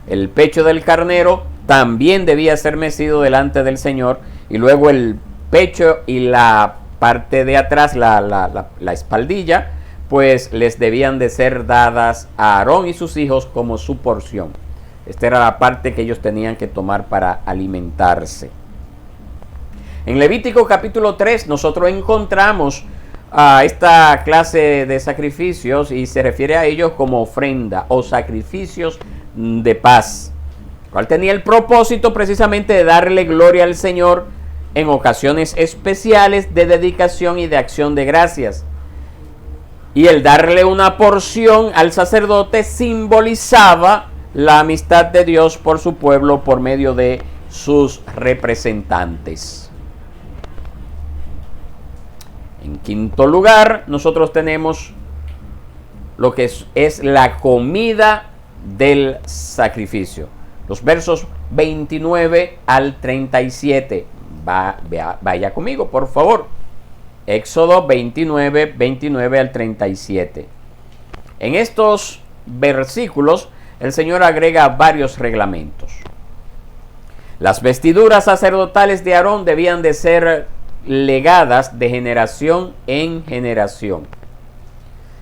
El pecho del carnero también debía ser mecido delante del Señor, y luego el pecho y la parte de atrás, la espaldilla, pues les debían de ser dadas a Aarón y sus hijos como su porción. Esta era la parte que ellos tenían que tomar para alimentarse. En Levítico capítulo 3 nosotros encontramos a esta clase de sacrificios y se refiere a ellos como ofrenda o sacrificios de paz, cual tenía el propósito precisamente de darle gloria al Señor en ocasiones especiales de dedicación y de acción de gracias. Y el darle una porción al sacerdote simbolizaba la amistad de Dios por su pueblo por medio de sus representantes. En quinto lugar, nosotros tenemos lo que es la comida del sacrificio. Los versos 29 al 37. Vaya conmigo, por favor. Éxodo 29 al 37. En estos versículos, el Señor agrega varios reglamentos. Las vestiduras sacerdotales de Aarón debían de ser legadas de generación en generación.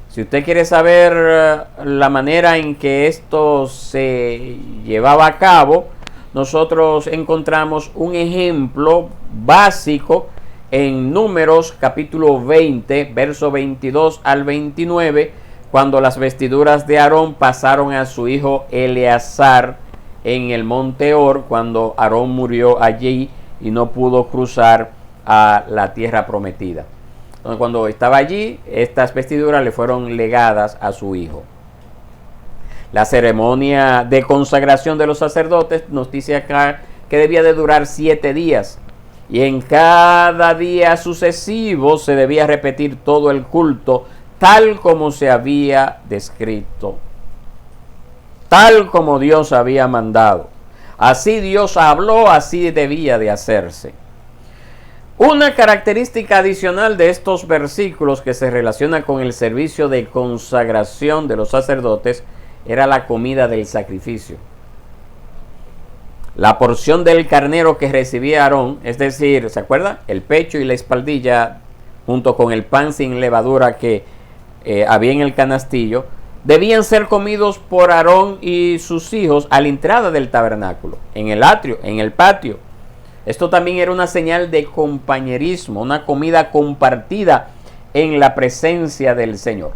Si usted quiere saber la manera en que esto se llevaba a cabo, nosotros encontramos un ejemplo básico en Números capítulo 20, verso 22 al 29, cuando las vestiduras de Aarón pasaron a su hijo Eleazar en el monte Hor, cuando Aarón murió allí y no pudo cruzar a la tierra prometida. Entonces, cuando estaba allí, estas vestiduras le fueron legadas a su hijo. La ceremonia de consagración de los sacerdotes nos dice acá que debía de durar 7 días. Y en cada día sucesivo se debía repetir todo el culto tal como se había descrito, tal como Dios había mandado. Así Dios habló, así debía de hacerse. Una característica adicional de estos versículos que se relaciona con el servicio de consagración de los sacerdotes era la comida del sacrificio. La porción del carnero que recibía Aarón, es decir, ¿se acuerda? El pecho y la espaldilla, junto con el pan sin levadura que había en el canastillo, debían ser comidos por Aarón y sus hijos a la entrada del tabernáculo, en el atrio, en el patio. Esto también era una señal de compañerismo, una comida compartida en la presencia del Señor.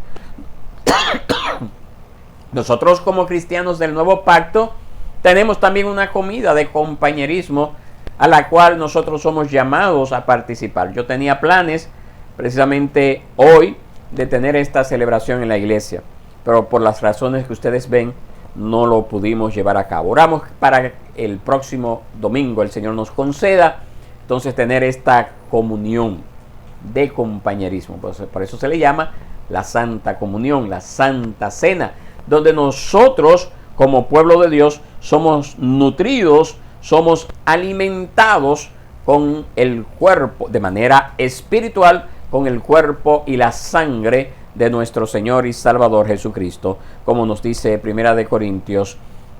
Nosotros como cristianos del nuevo pacto tenemos también una comida de compañerismo a la cual nosotros somos llamados a participar. Yo tenía planes precisamente hoy de tener esta celebración en la iglesia, pero por las razones que ustedes ven no lo pudimos llevar a cabo. Oramos para el próximo domingo el Señor nos conceda entonces tener esta comunión de compañerismo. Por eso se le llama la Santa Comunión, la Santa Cena, donde nosotros como pueblo de Dios somos nutridos, somos alimentados con el cuerpo, de manera espiritual, con el cuerpo y la sangre de nuestro Señor y Salvador Jesucristo, como nos dice Primera de Corintios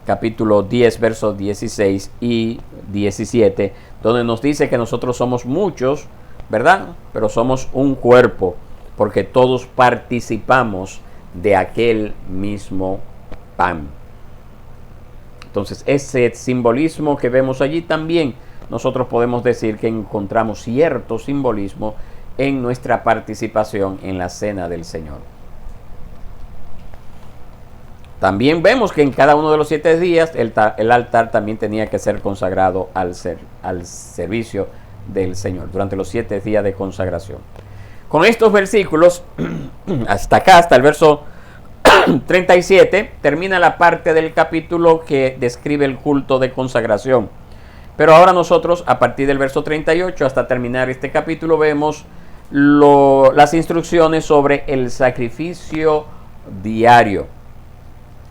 capítulo 10 versos 16 y 17, donde nos dice que nosotros somos muchos, ¿verdad? Pero somos un cuerpo, porque todos participamos de aquel mismo pan. Entonces, ese simbolismo que vemos allí también, nosotros podemos decir que encontramos cierto simbolismo en nuestra participación en la cena del Señor. También vemos que en cada uno de los 7 días el altar también tenía que ser consagrado al servicio del Señor, durante los 7 días de consagración. Con estos versículos, hasta acá, hasta el verso 37, termina la parte del capítulo que describe el culto de consagración. Pero ahora nosotros, a partir del verso 38 hasta terminar este capítulo, vemos las instrucciones sobre el sacrificio diario.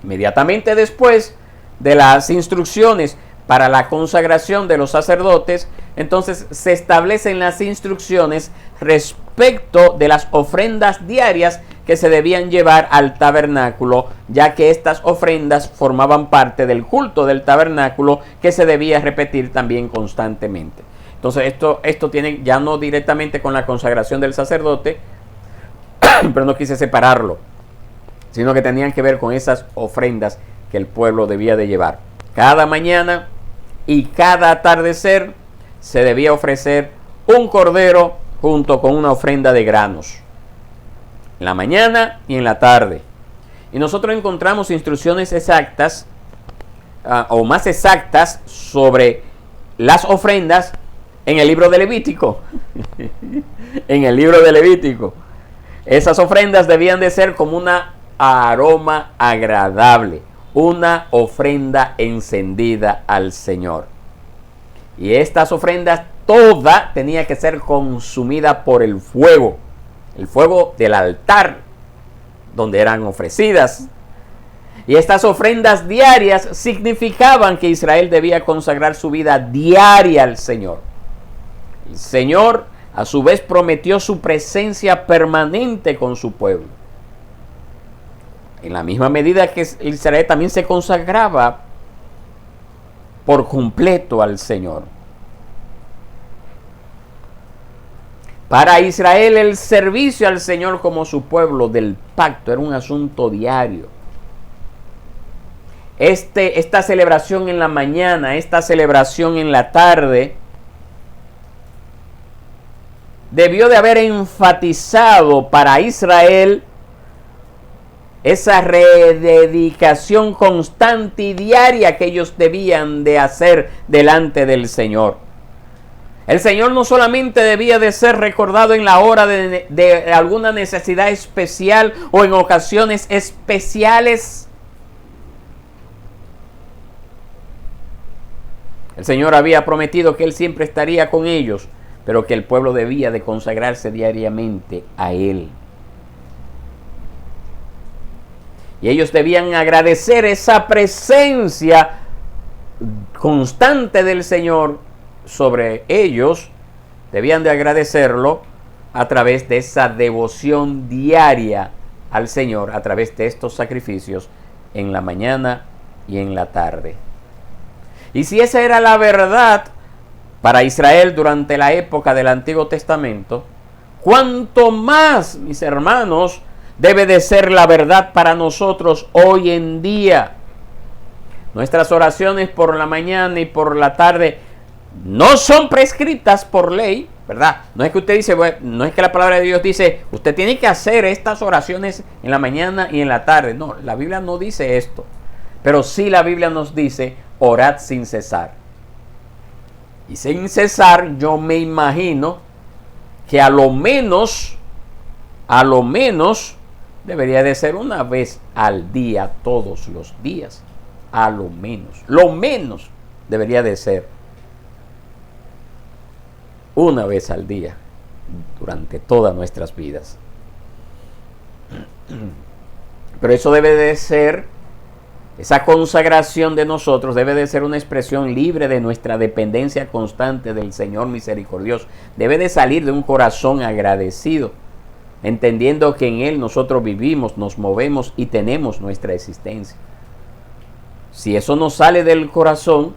Inmediatamente después de las instrucciones para la consagración de los sacerdotes, entonces se establecen las instrucciones respecto de las ofrendas diarias que se debían llevar al tabernáculo, ya que estas ofrendas formaban parte del culto del tabernáculo que se debía repetir también constantemente. Entonces esto tiene ya no directamente con la consagración del sacerdote, pero no quise separarlo, sino que tenían que ver con esas ofrendas que el pueblo debía de llevar. Cada mañana y cada atardecer se debía ofrecer un cordero junto con una ofrenda de granos, en la mañana y en la tarde. Y nosotros encontramos instrucciones exactas o más exactas sobre las ofrendas en el libro de Levítico. En el libro de Levítico. Esas ofrendas debían de ser como una aroma agradable, una ofrenda encendida al Señor. Y estas ofrendas toda tenía que ser consumida por el fuego del altar donde eran ofrecidas. Y estas ofrendas diarias significaban que Israel debía consagrar su vida diaria al Señor. El Señor a su vez prometió su presencia permanente con su pueblo. En la misma medida que Israel también se consagraba por completo al Señor. Para Israel el servicio al Señor como su pueblo del pacto era un asunto diario. Esta celebración en la mañana, esta celebración en la tarde, debió de haber enfatizado para Israel esa rededicación constante y diaria que ellos debían de hacer delante del Señor. El Señor no solamente debía de ser recordado en la hora de alguna necesidad especial o en ocasiones especiales. El Señor había prometido que Él siempre estaría con ellos, pero que el pueblo debía de consagrarse diariamente a Él. Y ellos debían agradecer esa presencia constante del Señor sobre ellos. Debían de agradecerlo a través de esa devoción diaria al Señor, a través de estos sacrificios en la mañana y en la tarde. Y si esa era la verdad para Israel durante la época del Antiguo Testamento, ¿cuánto más, mis hermanos, debe de ser la verdad para nosotros hoy en día? Nuestras oraciones por la mañana y por la tarde no son prescritas por ley, ¿verdad? No es que usted dice, bueno, no es que la palabra de Dios dice, usted tiene que hacer estas oraciones en la mañana y en la tarde. No, la Biblia no dice esto. Pero sí la Biblia nos dice, orad sin cesar. Y sin cesar, yo me imagino que a lo menos, debería de ser una vez al día, todos los días. A lo menos debería de ser una vez al día durante todas nuestras vidas. Pero eso debe de ser, esa consagración de nosotros debe de ser una expresión libre de nuestra dependencia constante del Señor misericordioso. Debe de salir de un corazón agradecido, entendiendo que en Él nosotros vivimos, nos movemos y tenemos nuestra existencia. Si eso no sale del corazón,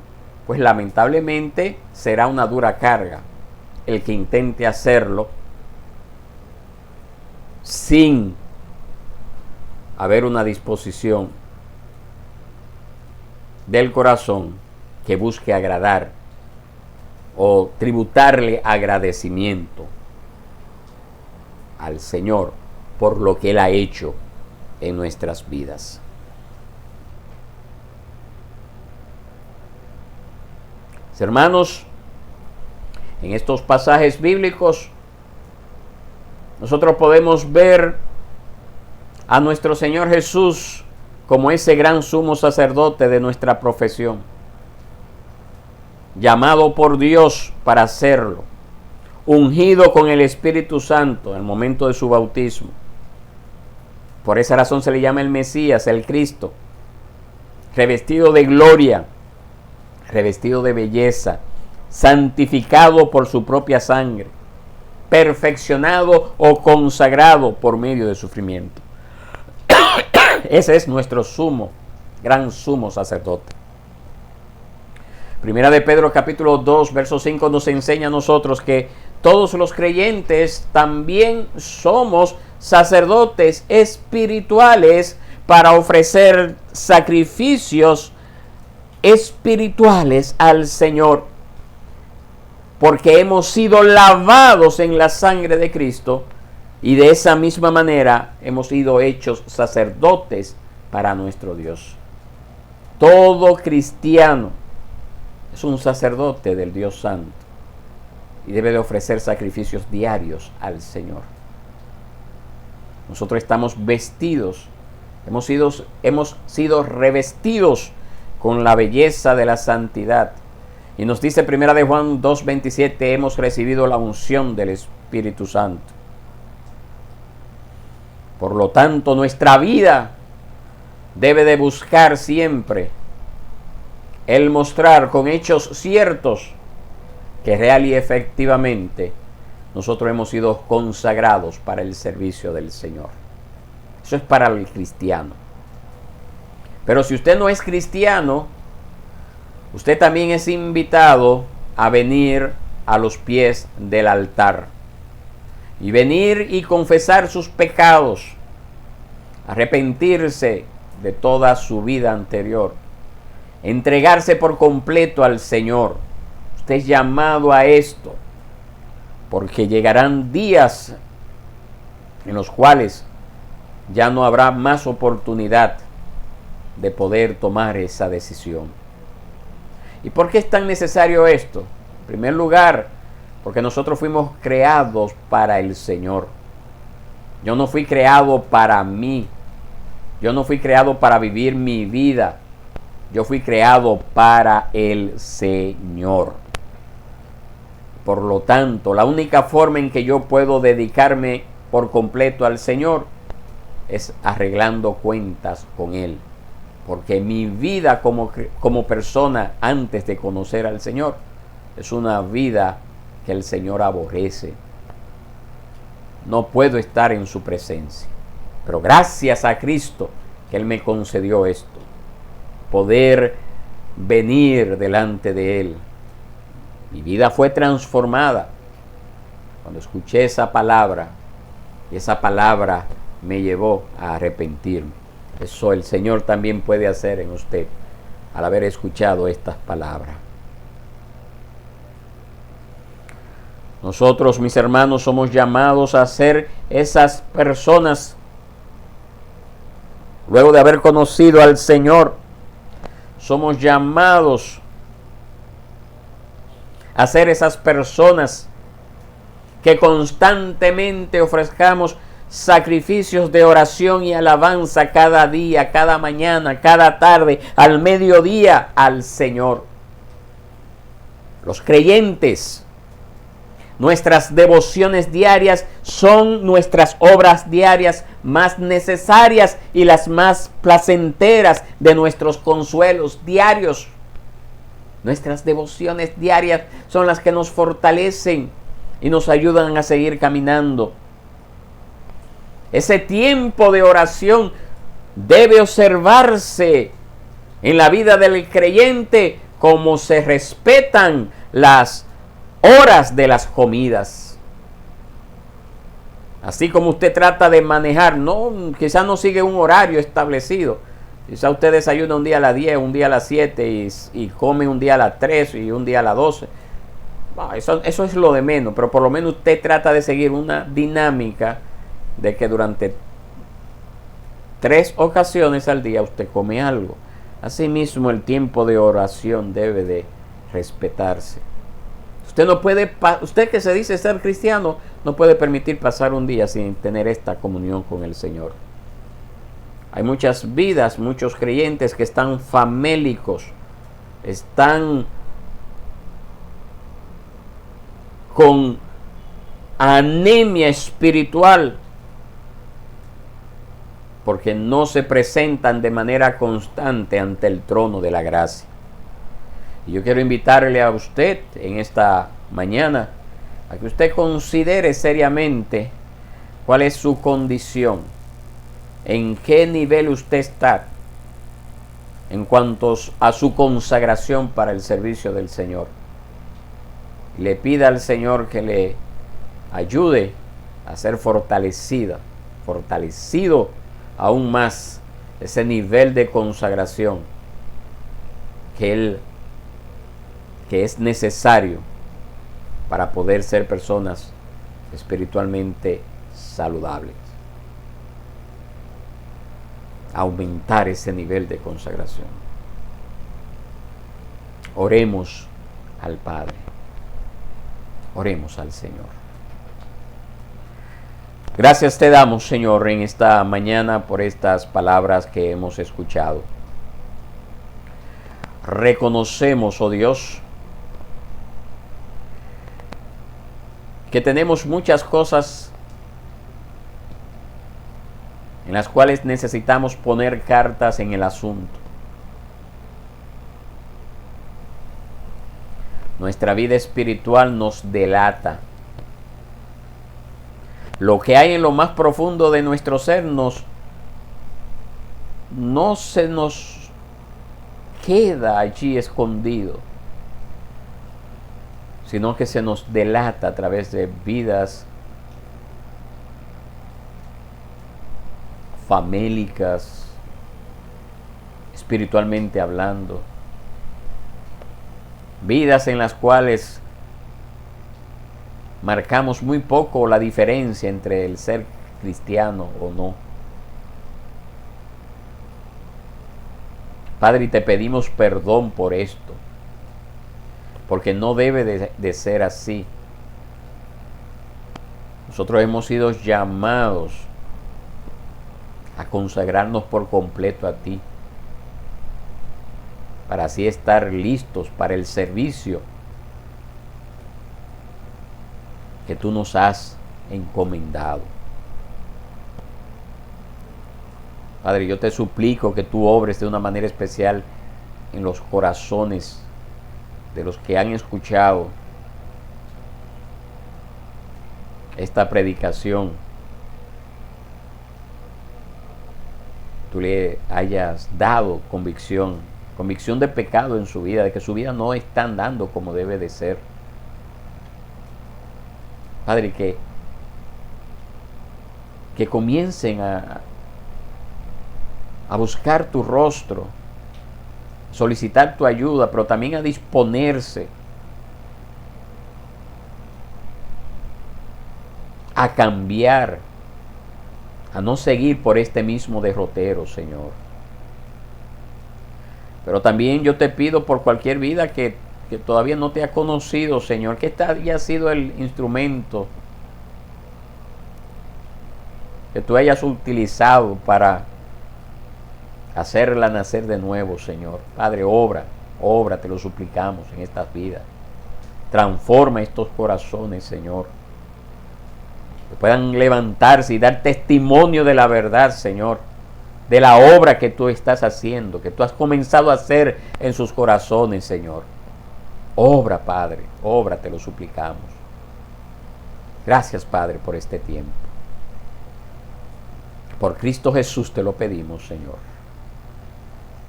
pues lamentablemente será una dura carga el que intente hacerlo sin haber una disposición del corazón que busque agradar o tributarle agradecimiento al Señor por lo que Él ha hecho en nuestras vidas. Hermanos, en estos pasajes bíblicos nosotros podemos ver a nuestro Señor Jesús como ese gran sumo sacerdote de nuestra profesión, llamado por Dios para hacerlo, ungido con el Espíritu Santo en el momento de su bautismo. Por esa razón se le llama el Mesías, el Cristo, revestido de gloria, revestido de belleza, santificado por su propia sangre, perfeccionado o consagrado por medio de sufrimiento. Ese es nuestro gran sumo sacerdote. Primera de Pedro capítulo 2, verso 5 nos enseña a nosotros que todos los creyentes también somos sacerdotes espirituales para ofrecer sacrificios espirituales al Señor, porque hemos sido lavados en la sangre de Cristo y de esa misma manera hemos sido hechos sacerdotes para nuestro Dios. Todo cristiano es un sacerdote del Dios Santo y debe de ofrecer sacrificios diarios al Señor. Nosotros estamos vestidos, hemos sido revestidos con la belleza de la santidad. Y nos dice Primera de Juan 2:27, hemos recibido la unción del Espíritu Santo. Por lo tanto, nuestra vida debe de buscar siempre el mostrar con hechos ciertos que real y efectivamente nosotros hemos sido consagrados para el servicio del Señor. Eso es para el cristiano. Pero si usted no es cristiano, usted también es invitado a venir a los pies del altar y venir y confesar sus pecados, arrepentirse de toda su vida anterior, entregarse por completo al Señor. Usted es llamado a esto, porque llegarán días en los cuales ya no habrá más oportunidad de poder tomar esa decisión. ¿Y por qué es tan necesario esto? En primer lugar, porque nosotros fuimos creados para el Señor. Yo no fui creado para mí. Yo no fui creado para vivir mi vida. Yo fui creado para el Señor. Por lo tanto, la única forma en que yo puedo dedicarme por completo al Señor es arreglando cuentas con Él. Porque mi vida como persona antes de conocer al Señor es una vida que el Señor aborrece. No puedo estar en su presencia. Pero gracias a Cristo que Él me concedió esto. Poder venir delante de Él. Mi vida fue transformada cuando escuché esa palabra. Y esa palabra me llevó a arrepentirme. Eso el Señor también puede hacer en usted al haber escuchado estas palabras. Nosotros, mis hermanos, somos llamados a ser esas personas, luego de haber conocido al Señor, somos llamados a ser esas personas que constantemente ofrezcamos sacrificios de oración y alabanza cada día, cada mañana, cada tarde, al mediodía al Señor. Los creyentes, nuestras devociones diarias son nuestras obras diarias más necesarias y las más placenteras de nuestros consuelos diarios. Nuestras devociones diarias son las que nos fortalecen y nos ayudan a seguir caminando. Ese tiempo de oración debe observarse en la vida del creyente como se respetan las horas de las comidas. Así como usted trata de manejar, quizás no sigue un horario establecido. Quizás usted desayuna un día a las 10, un día a las 7 y come un día a las 3 y un día a las 12. Eso es lo de menos, pero por lo menos usted trata de seguir una dinámica de que durante 3 ocasiones al día usted come algo. Asimismo, el tiempo de oración debe de respetarse. Usted que se dice ser cristiano, no puede permitir pasar un día sin tener esta comunión con el Señor. Hay muchas vidas, muchos creyentes que están famélicos, están con anemia espiritual, porque no se presentan de manera constante ante el trono de la gracia. Y yo quiero invitarle a usted en esta mañana a que usted considere seriamente cuál es su condición, en qué nivel usted está en cuanto a su consagración para el servicio del Señor. Le pida al Señor que le ayude a ser fortalecido aún más ese nivel de consagración que es necesario para poder ser personas espiritualmente saludables. Aumentar ese nivel de consagración. Oremos al Padre. Oremos al Señor. Gracias te damos, Señor, en esta mañana por estas palabras que hemos escuchado. Reconocemos, oh Dios, que tenemos muchas cosas en las cuales necesitamos poner cartas en el asunto. Nuestra vida espiritual nos delata. Lo que hay en lo más profundo de nuestro ser no se nos queda allí escondido, sino que se nos delata a través de vidas famélicas, espiritualmente hablando, vidas en las cuales marcamos muy poco la diferencia entre el ser cristiano o no. Padre, y te pedimos perdón por esto, porque no debe de ser así. Nosotros hemos sido llamados a consagrarnos por completo a ti, para así estar listos para el servicio que tú nos has encomendado. Padre, yo te suplico que tú obres de una manera especial en los corazones de los que han escuchado esta predicación. Tú le hayas dado convicción de pecado en su vida, de que su vida no está andando como debe de ser. Padre, que comiencen a buscar tu rostro, solicitar tu ayuda, pero también a disponerse a cambiar, a no seguir por este mismo derrotero, Señor. Pero también yo te pido por cualquier vida que todavía no te ha conocido, Señor, que esta haya sido el instrumento que tú hayas utilizado para hacerla nacer de nuevo, Señor. Padre, obra, te lo suplicamos en estas vidas. Transforma estos corazones, Señor. Que puedan levantarse y dar testimonio de la verdad, Señor. De la obra que tú estás haciendo, que tú has comenzado a hacer en sus corazones, Señor. Obra, Padre, obra, te lo suplicamos. Gracias, Padre, por este tiempo. Por Cristo Jesús te lo pedimos, Señor.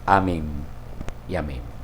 Amén y amén.